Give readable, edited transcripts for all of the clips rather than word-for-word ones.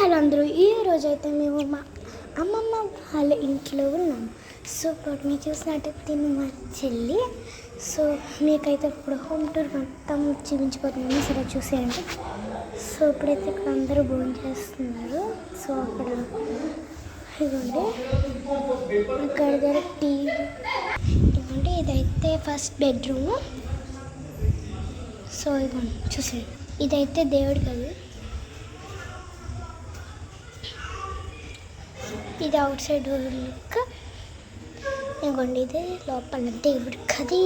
Hello అందరూ, ఈరోజైతే మేము మా అమ్మమ్మ వాళ్ళ ఇంట్లో ఉన్నాము. సో ఇప్పుడు మీరు చూసినట్టయితే తిని మా చెల్లి. సో మీకైతే ఇప్పుడు హోమ్ టూర్ మొత్తం చూపించిపోతున్నాము. సరే చూసేయండి. సో ఇప్పుడైతే ఇక్కడ అందరూ భోజనం చేస్తున్నారు. సో అక్కడ ఇదిగోండి, అక్కడ దగ్గర టీవీ ఇదిగోండి, ఇదైతే ఫస్ట్ బెడ్రూమ్. సో ఇదిగోండి చూసేయండి, ఇదైతే దేవుడి గది. ఇది అవుట్ సైడ్ లుక్. ఇదిగోండి, ఇది లోపల దేవుడి గది.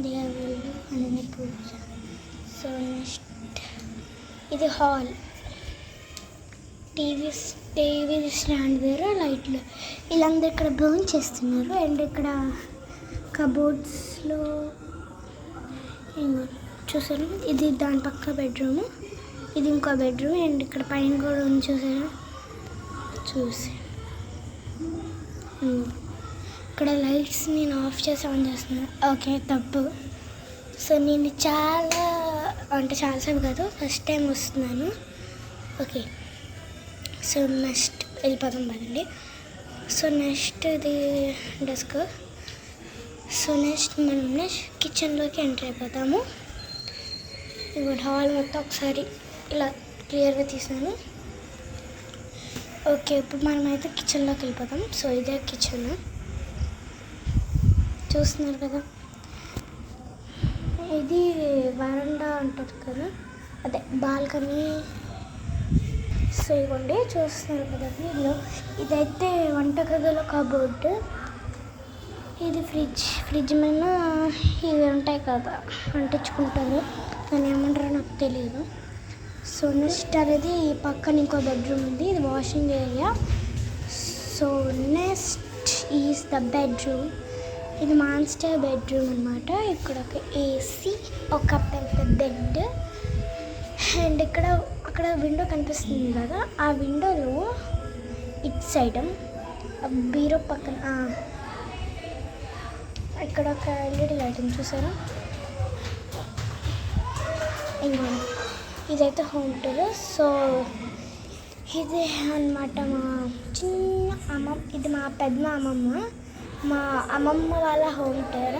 దేవుడు అన్ని పూజ. సో నెక్స్ట్ ఇది హాల్. టీవీ స్టాండ్ దగ్గర లైట్లు. వీళ్ళందరూ ఇక్కడ భోజనం చేస్తున్నారు. అండ్ ఇక్కడ కబోర్డ్స్లో చూసారు, ఇది దాని పక్క బెడ్రూమ్, ఇది ఇంకో బెడ్రూమ్. అండ్ ఇక్కడ పైన కూడా ఉంది, చూసారా? చూసి ఇక్కడ లైట్స్ నేను ఆఫ్ చేసి ఆన్ చేస్తున్నాను. ఓకే, తప్పు. సో నేను చాలాసేపు కాదు, ఫస్ట్ టైం వస్తున్నాను. ఓకే, సో నెక్స్ట్ వెళ్ళిపోతాం పదండి. సో నెక్స్ట్ ఇది డెస్క్. సో నెక్స్ట్ మనం కిచెన్లోకి ఎంటర్ అయిపోతాము. ఇప్పుడు హాల్ మొత్తం ఒకసారి ఇలా క్లియర్గా తీసాను. ఓకే, ఇప్పుడు మనమైతే కిచెన్లోకి వెళ్ళిపోతాం. సో ఇదే కిచెన్, చూస్తున్నారు కదా. ఇది వరండా అంటారు కదా, అదే బాల్కనీ. సో ఇవ్వండి, చూస్తున్నారు కదా వీళ్ళు. ఇదైతే వంటగదిలో కబోర్డ్. ఇది ఫ్రిడ్జ్ మీద ఇవి ఉంటాయి కదా, అంటించుకుంటారు, దాన్ని ఏమంటారో నాకు తెలియదు. సో నెక్స్ట్ అనేది పక్కన ఇంకో బెడ్రూమ్ ఉంది, ఇది washing area. So next is the bedroom. ఇది మాస్టర్ బెడ్రూమ్ అనమాట. ఇక్కడ ఒక ఏసీ, ఒక పెద్ద బెడ్. అండ్ అక్కడ విండో కనిపిస్తుంది కదా, ఆ విండోలో ఇటు సైడ్ బీరో పక్కన ఇక్కడ ఒక ఎల్ఈడి లైటింగ్ చూసారా. ఇంకా ఇదైతే హోమ్ టూర్. సో ఇది అన్నమాట మా చిన్న ఇది మా పెద్ద అమ్మమ్మ, మా అమ్మమ్మ వాళ్ళ హోమ్ టూర్.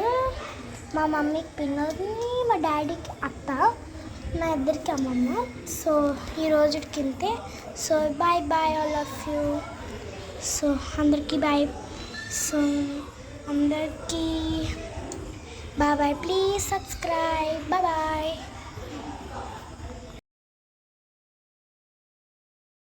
మా మమ్మీకి పిన్నది, మా డాడీకి అత్త, నా ఇద్దరికి అమ్మమ్మ. సో ఈ రోజుకి ఇంతే. So bye bye all of you. So అందరికీ బాయ్. సో అందరికీ bye bye. Please subscribe. Bye bye.